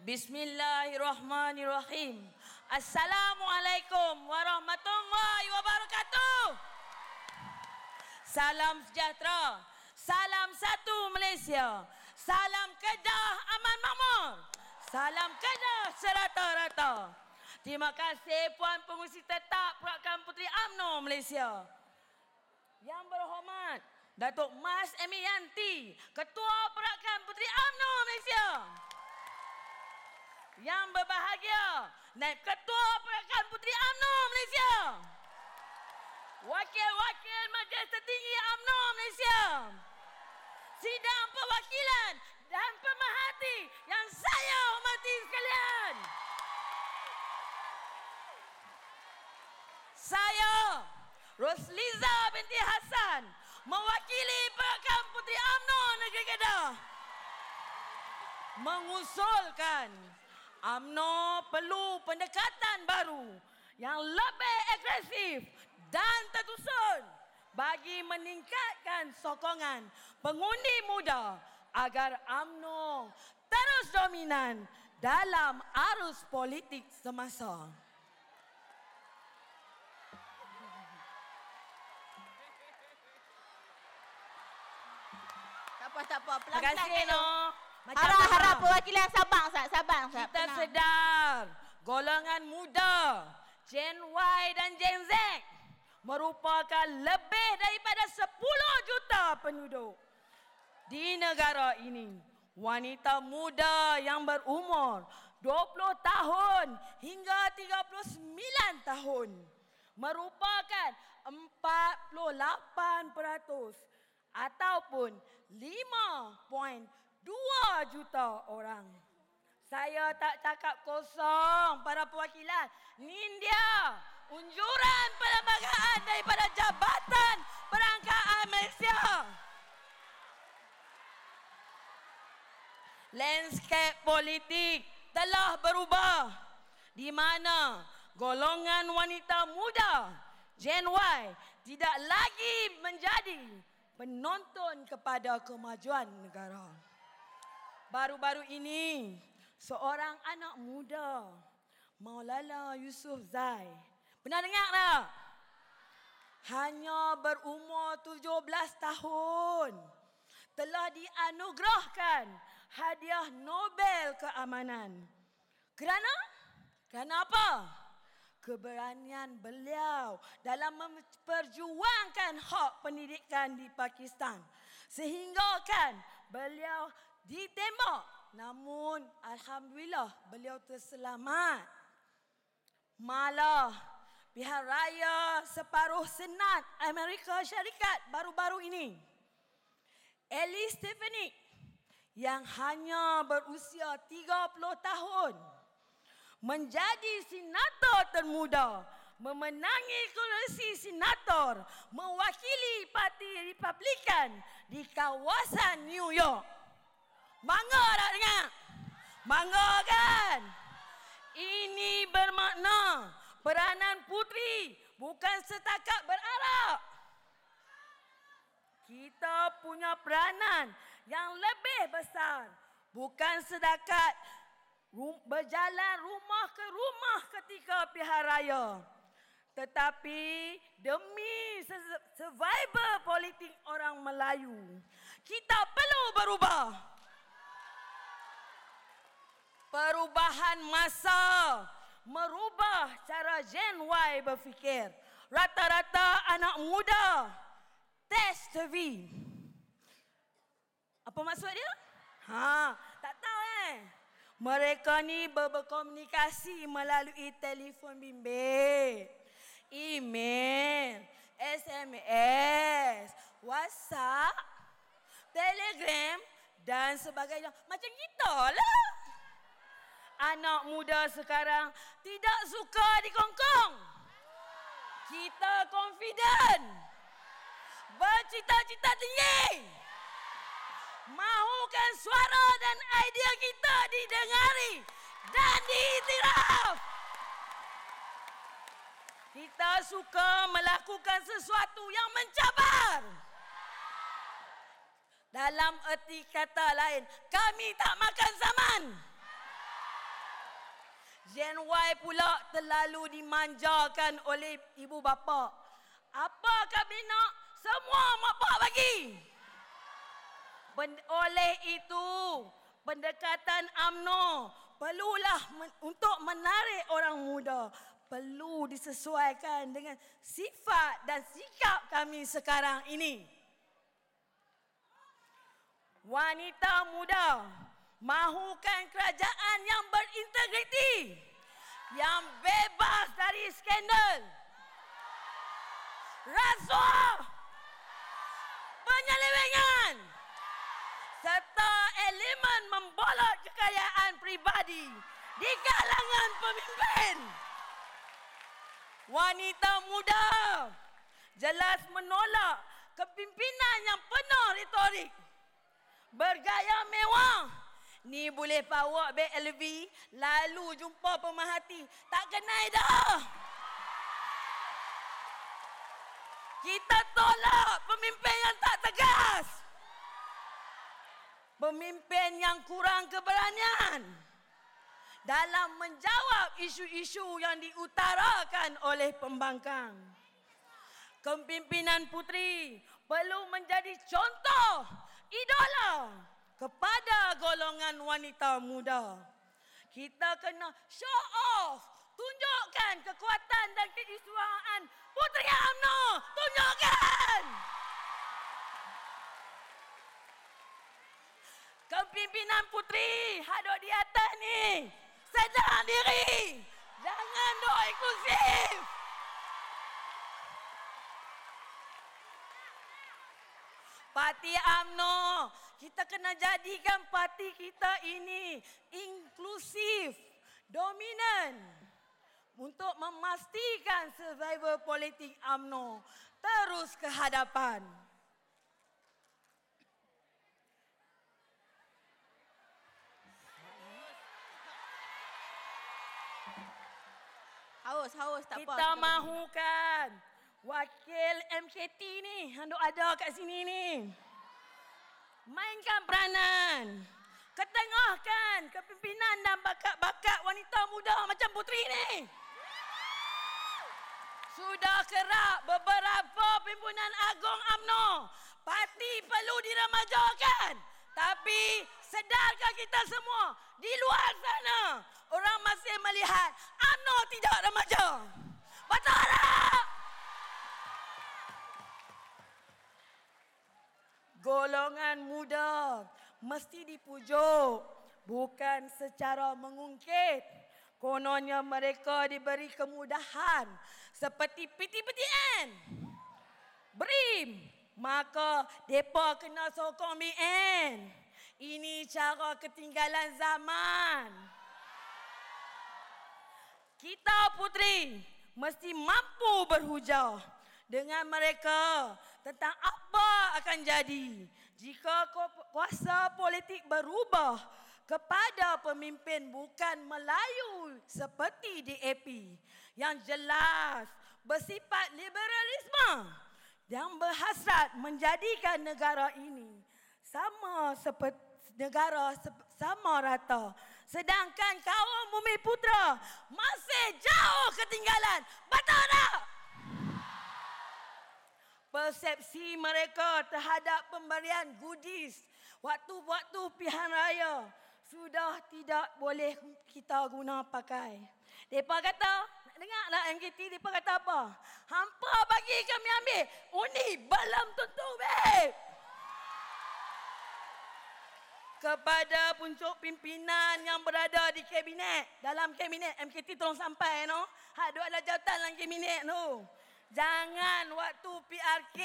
Bismillahirrahmanirrahim. Assalamualaikum warahmatullahi wabarakatuh. Salam sejahtera. Salam satu Malaysia. Salam Kedah aman makmur. Salam Kedah serata-rata. Terima kasih Puan Pengurusi Tetap Perwakilan Puteri UMNO Malaysia. Yang berhormat Datuk Mas Amy Yanti, Ketua Perwakilan Puteri UMNO Malaysia. Yang berbahagia Naib Ketua Perwakilan Puteri UMNO Malaysia. Wakil-wakil Majlis Tertinggi UMNO Malaysia. Sidang perwakilan dan pemerhati yang saya hormati sekalian. Saya, Rosliza binti Hassan, mewakili Perwakilan Puteri UMNO Negeri Kedah, mengusulkan UMNO perlu pendekatan baru yang lebih agresif dan tersusun bagi meningkatkan sokongan pengundi muda agar UMNO terus dominan dalam arus politik semasa. Tak apa. Terima kasih, No. Harap perwakilan Sabang, Sabang. Kita sedar golongan muda, Gen Y dan Gen Z merupakan lebih daripada 10 juta penduduk di negara ini. Wanita muda yang berumur 20 tahun hingga 39 tahun merupakan 48% ataupun 5.2 juta orang. Saya tak cakap kosong para perwakilan. Ini dia unjuran perlembagaan daripada Jabatan Perangkaan Malaysia. Landscape politik telah berubah di mana golongan wanita muda Gen Y tidak lagi menjadi penonton kepada kemajuan negara. Baru-baru ini, seorang anak muda, Maulana Yousafzai, pernah dengar tak? Hanya berumur 17 tahun, telah dianugerahkan hadiah Nobel Keamanan. Kerana apa? Keberanian beliau dalam memperjuangkan hak pendidikan di Pakistan. Sehingga kan beliau ditembak. Namun alhamdulillah beliau terselamat. Malah pihak raya separuh Senat Amerika Syarikat baru-baru ini, Ellie Stefanik yang hanya berusia 30 tahun menjadi senator termuda, memenangi kursi senator mewakili Parti Republikan di kawasan New York. Bangga tak dengar? Bangga kan? Ini bermakna peranan puteri bukan setakat berarak. Kita punya peranan yang lebih besar. Bukan setakat berjalan rumah ke rumah ketika pilihan raya. Tetapi demi survival politik orang Melayu, kita perlu berubah. Perubahan masa merubah cara Gen Y berfikir. Rata-rata anak muda test TV. Apa maksud dia? Tak tahu Mereka ni berkomunikasi melalui telefon bimbit, email, SMS, WhatsApp, Telegram dan sebagainya. Macam kita lah. Anak muda sekarang tidak suka dikongkong. Kita confident. Bercita-cita tinggi. Mahukan suara dan idea kita didengari dan diiktiraf. Kita suka melakukan sesuatu yang mencabar. Dalam erti kata lain, kami tak makan zaman. Gen Y pula terlalu dimanjakan oleh ibu bapa. Apa kami nak? Semua mak pak bagi. Oleh itu, pendekatan UMNO perlulah untuk menarik orang muda. Perlu disesuaikan dengan sifat dan sikap kami sekarang ini. Wanita muda mahukan kerajaan yang berintegriti, yang bebas dari skandal, rasuah, penyelewengan, serta elemen membolot kekayaan pribadi di kalangan pemimpin. Wanita muda jelas menolak kepimpinan yang penuh retorik, bergaya mewah. Ni boleh bawa beg LV, lalu jumpa pemerhati, tak kenal dah. Kita tolak pemimpin yang tak tegas, pemimpin yang kurang keberanian dalam menjawab isu-isu yang diutarakan oleh pembangkang. Kepimpinan puteri perlu menjadi contoh idola kepada golongan wanita muda. Kita kena show off, tunjukkan kekuatan dan keistimewaan Puteri UMNO. Tunjukkan! Kepimpinan puteri hadap di atas ni, sedar diri. Jangan duk inklusif. Parti UMNO, kita kena jadikan parti kita ini inklusif, dominan untuk memastikan survival politik UMNO terus ke hadapan. Haus tak apa. Kita mahukan wakil MKT ni yang ada kat sini ni mainkan peranan, ketengahkan kepimpinan dan bakat-bakat wanita muda macam puteri ni. Sudah kerap beberapa pimpinan agung UMNO, parti perlu diremajakan. Tapi sedarkah kita semua, di luar sana orang masih melihat UMNO tidak remaja. Betul tak? Golongan muda mesti dipujuk, bukan secara mengungkit. Kononnya mereka diberi kemudahan seperti PTPTN, BRIM, maka mereka kena sokong BN. Ini cara ketinggalan zaman. Kita puteri mesti mampu berhujah dengan mereka tentang apa akan jadi jika kuasa politik berubah kepada pemimpin bukan Melayu seperti DAP yang jelas bersifat liberalisme yang berhasrat menjadikan negara ini sama seperti negara sama rata, sedangkan kaum Bumi Putra masih jauh ketinggalan. Betul tak? Persepsi mereka terhadap pemberian goodies waktu-waktu pilihan raya sudah tidak boleh kita guna pakai. Mereka kata, nak dengar tak MKT mereka kata apa? Hampa bagi kami ambil, undi belum tentu babe. Kepada puncuk pimpinan yang berada di kabinet, dalam kabinet MKT tolong sampai no. Hak duk ada jawatan dalam kabinet tu. Jangan waktu PRK,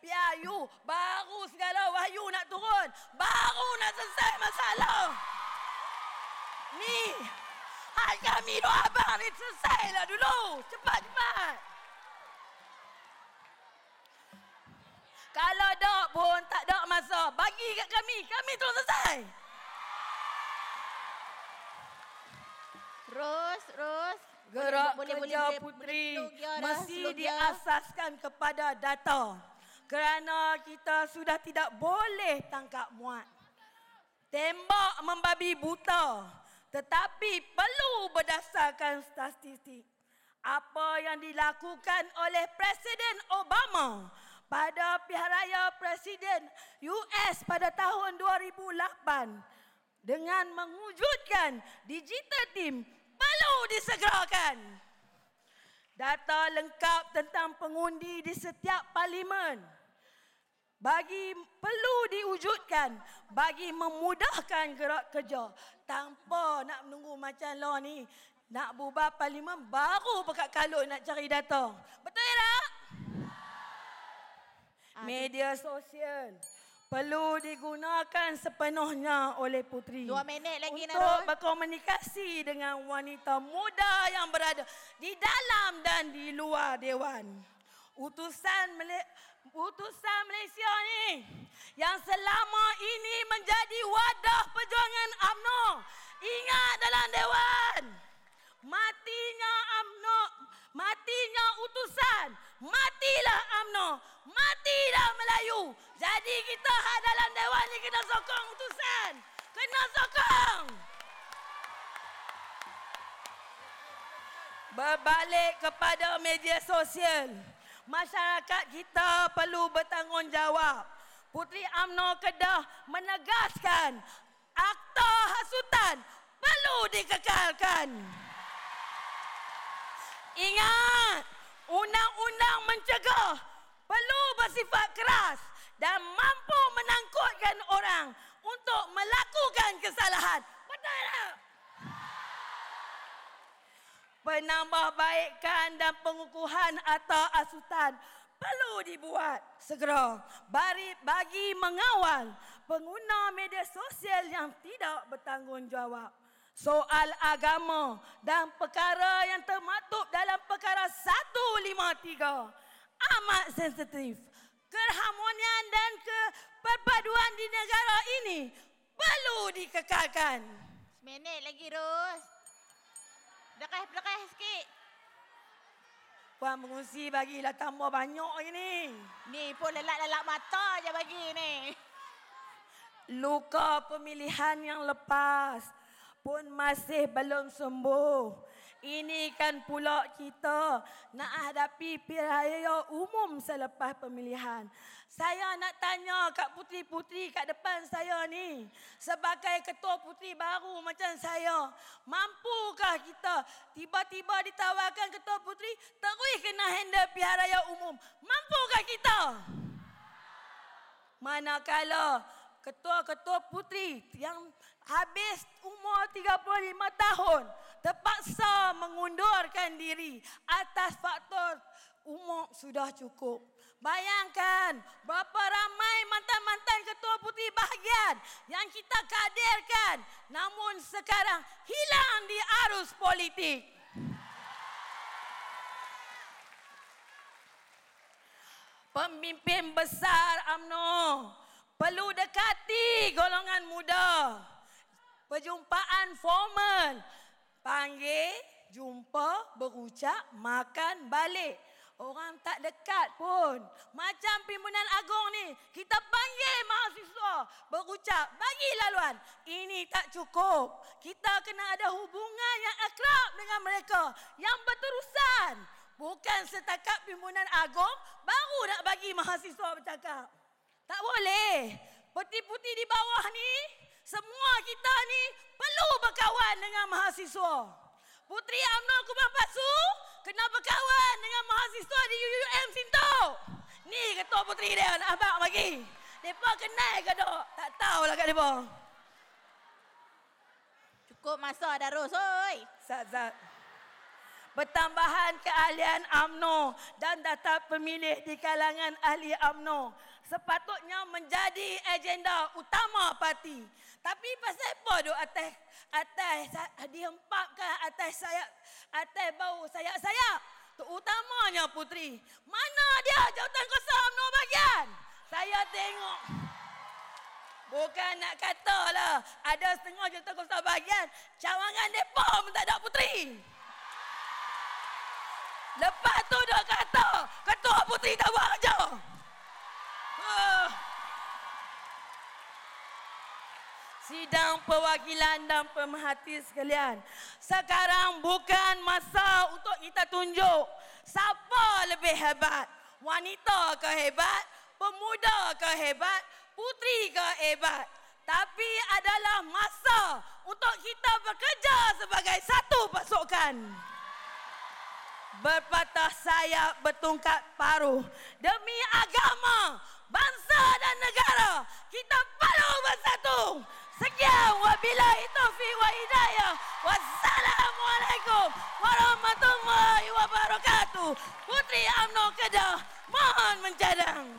PRU, baru segala wahyu nak turun, baru nak selesai masalah. Ni, hak kami doa abang ni selesailah dulu. Cepat-cepat. Kalau dok pun tak dok masa, bagi kat kami terus selesai. Terus. Gerak kerja puteri mesti diasaskan kepada data. Kerana kita sudah tidak boleh tangkap muat. Tembak membabi buta. Tetapi perlu berdasarkan statistik. Apa yang dilakukan oleh Presiden Obama pada pilihan raya Presiden US pada tahun 2008 dengan mewujudkan digital team perlu disegerakan. Data lengkap tentang pengundi di setiap parlimen perlu diwujudkan bagi memudahkan gerak kerja tanpa nak menunggu macam law ni nak bubar parlimen baru pekat kalut nak cari data. Betul tak? Media sosial perlu digunakan sepenuhnya oleh puteri 2 minit lagi untuk berkomunikasi dengan wanita muda yang berada di dalam dan di luar Dewan. Utusan Malaysia ni yang selama ini menjadi wadah perjuangan UMNO. Ingat dalam Dewan, matinya UMNO, matinya utusan, matilah UMNO, matilah Melayu. Jadi kita dalam Dewan ni kena sokong utusan. Kena sokong. Berbalik kepada media sosial. Masyarakat kita perlu bertanggungjawab. Puteri UMNO Kedah menegaskan akta hasutan perlu dikekalkan. Ingat, undang-undang mencegah perlu bersifat keras dan mampu menangkutkan orang untuk melakukan kesalahan. Betul tak? Penambahbaikan dan pengukuhan atau asutan perlu dibuat segera bagi mengawal pengguna media sosial yang tidak bertanggungjawab. Soal agama dan perkara yang termaktub dalam perkara 153 amat sensitif. Keharmonian dan keperpaduan di negara ini perlu dikekalkan. Minit lagi, Ros. Dekat sikit. Puan Pengerusi bagilah tambah banyak ini. Ni pun lelak-lelak mata je bagi ni. Luka pemilihan yang lepas pun masih belum sembuh. Ini kan pula kita nak hadapi pilihan raya umum selepas pemilihan. Saya nak tanya kat puteri-puteri kat depan saya ni, sebagai ketua puteri baru macam saya, mampukah kita tiba-tiba ditawarkan ketua puteri terus kena handle pilihan raya umum? Mampukah kita? Manakala ketua-ketua puteri yang habis umur 35 tahun terpaksa mengundurkan diri atas faktor umur sudah cukup. Bayangkan berapa ramai mantan-mantan ketua puteri bahagian yang kita kaderkan namun sekarang hilang di arus politik. Pemimpin besar UMNO perlu dekati golongan muda. Perjumpaan formal, panggil, jumpa, berucap, makan, balik. Orang tak dekat pun. Macam Pimpinan Agong ni, kita panggil mahasiswa, berucap, bagi laluan. Ini tak cukup. Kita kena ada hubungan yang akrab dengan mereka, yang berterusan. Bukan setakat Pimpinan Agong, baru nak bagi mahasiswa bercakap. Tak boleh. Puteri-puteri di bawah ni, semua kita ni perlu berkawan dengan mahasiswa. Puteri UMNO Kubang Pasu kena berkawan dengan mahasiswa di UUM Sintok. Ni ketua puteri dia nak abang bagi. Mereka kenal ke tak? Tak tahulah kat mereka. Cukup masa dah, Ros. Oi. Zat-zat. Pertambahan keahlian UMNO dan data pemilih di kalangan ahli UMNO sepatutnya menjadi agenda utama parti. Tapi pasal apa duk atas dihempapkan atas bau sayap-sayap? Terutamanya puteri. Mana dia jawatan kuasa UMNO bahagian? Saya tengok. Bukan nak katalah ada setengah jawatan kuasa bahagian cawangan depa pun tak ada puteri. Lepas tu dia kata ketua puteri tak buat kerja. Si sidang perwakilan dan pemerhati sekalian. Sekarang bukan masa untuk kita tunjuk siapa lebih hebat. Wanita ke hebat, pemuda ke hebat, putri ke hebat. Tapi adalah masa untuk kita bekerja sebagai satu pasukan. Berpatah sayap, bertungkat paruh. Demi agama, bangsa dan negara, kita perlu bersatu. Sekian, wabillahi taufiq wa hidayah. Wassalamualaikum warahmatullahi wabarakatuh. Puteri UMNO Kedah, mohon mencadang.